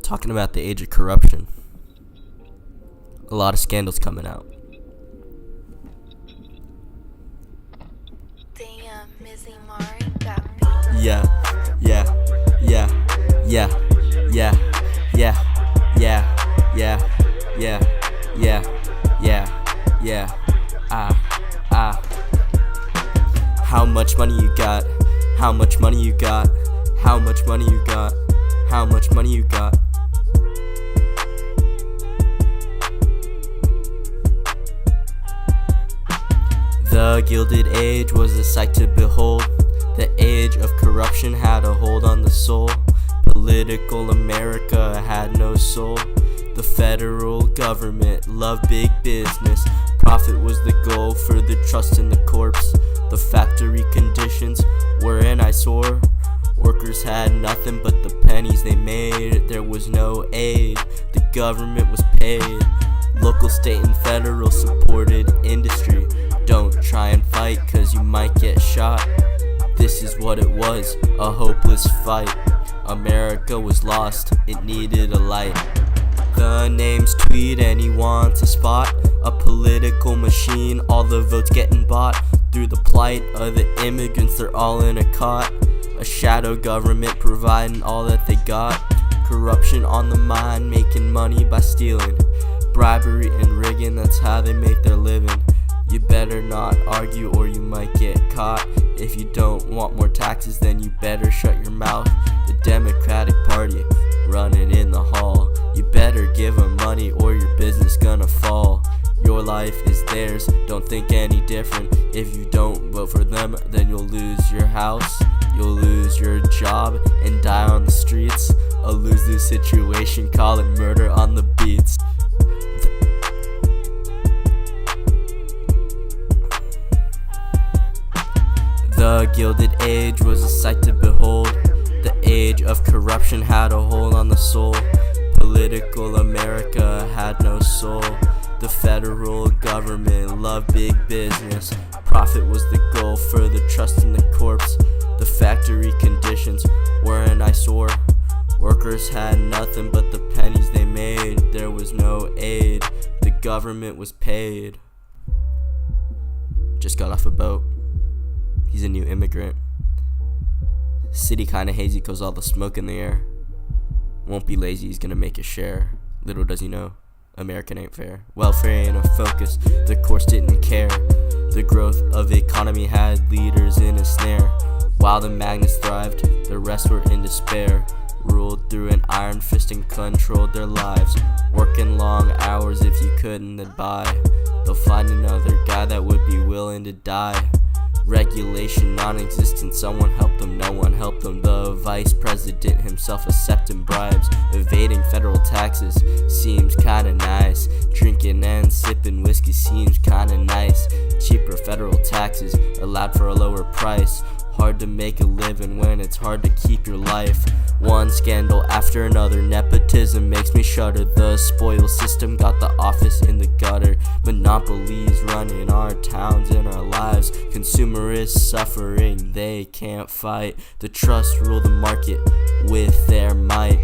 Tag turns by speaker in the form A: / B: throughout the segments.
A: talking about the age of corruption. A lot of scandals coming out.
B: Damn, Mizzi Mauri got beat.
A: Yeah, yeah, yeah, yeah, yeah, yeah, yeah, yeah, yeah, yeah, yeah, yeah, How much money you got? How much money you got? How much money you got? How much money you got? The Gilded Age was a sight to behold. The age of corruption had a hold on the soul. Political America had no soul. The federal government loved big business. Profit was the goal for the trust in the corpse. The factory conditions were an eyesore. Workers had nothing but the pennies they made. There was no aid, the government was paid. Local, state, and federal supported industry. Don't try and fight, cause you might get shot. This is what it was, a hopeless fight. America was lost, it needed a light. The names tweet and he wants a spot. A political machine, all the votes getting bought. Through the plight of the immigrants, they're all in a cot. A shadow government providing all that they got. Corruption on the mind, making money by stealing. Bribery and rigging, that's how they make their living. You better not argue or you might get caught. If you don't want more taxes, then you better shut your mouth. The Democratic Party running in the hall. You better give them money or your business gonna fall. Your life is theirs, don't think any different. If you don't vote for them, then you'll lose your house. You'll lose your job and die on the streets. A lose-lose situation, call it murder on the beats. The Gilded Age was a sight to behold. The age of corruption had a hold on the soul. Political America had no soul. The federal government loved big business. Profit was the goal for the trust in the corpse. The factory conditions were an eyesore. Workers had nothing but the pennies they made. There was no aid, the government was paid. Just got off a boat. He's a new immigrant. City kinda hazy cause all the smoke in the air. Won't be lazy, he's gonna make a share. Little does he know, American ain't fair. Welfare ain't a focus, the course didn't care. The growth of the economy had leaders in a snare. While the magnets thrived, the rest were in despair. Ruled through an iron fist and controlled their lives. Working long hours, if you couldn't, then buy. They'll find another guy that would be willing to die. Regulation non-existent, someone helped them, no one helped them. The vice president himself accepting bribes. Evading federal taxes seems kinda nice. Drinking and sipping whiskey seems kinda nice. Cheaper federal taxes allowed for a lower price. Hard to make a living when it's hard to keep your life. One scandal after another, nepotism makes me shudder. The spoil system got the office in the gutter. Monopolies running our towns and our lives. Consumerists suffering, they can't fight. The trust rule the market with their might.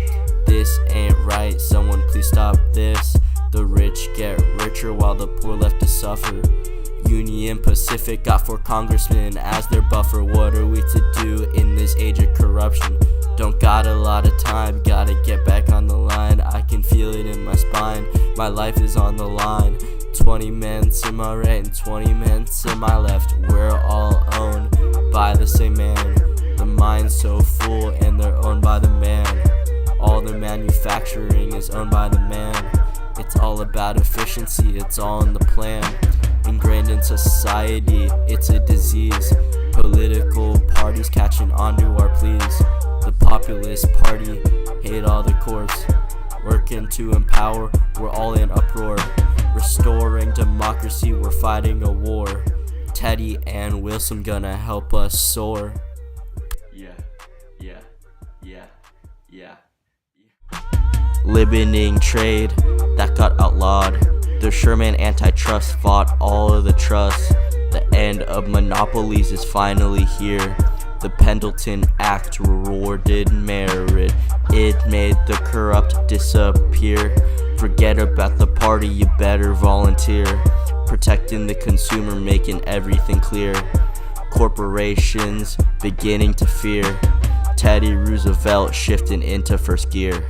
A: This ain't right, someone please stop this. The rich get richer while the poor left to suffer. Union Pacific got 4 congressmen as their buffer. What are we to do in this age of corruption? Don't got a lot of time, gotta get back on the line. I can feel it in my spine, my life is on the line. 20 men to my right and 20 men to my left. We're all owned by the same man. The mind's so full and they're owned by the man. All the manufacturing is owned by the man. It's all about efficiency, it's all in the plan. Ingrained in society, it's a disease. Political parties catching on to our pleas. The populist party hate all the corpse. Working to empower, we're all in uproar. Restoring democracy, we're fighting a war. Teddy and Wilson gonna help us soar. Yeah. Limiting trade, that got outlawed. The Sherman antitrust fought all of the trusts. The end of monopolies is finally here. The Pendleton Act rewarded merit. It made the corrupt disappear. Forget about the party, you better volunteer. Protecting the consumer, making everything clear. Corporations beginning to fear. Teddy Roosevelt shifting into first gear.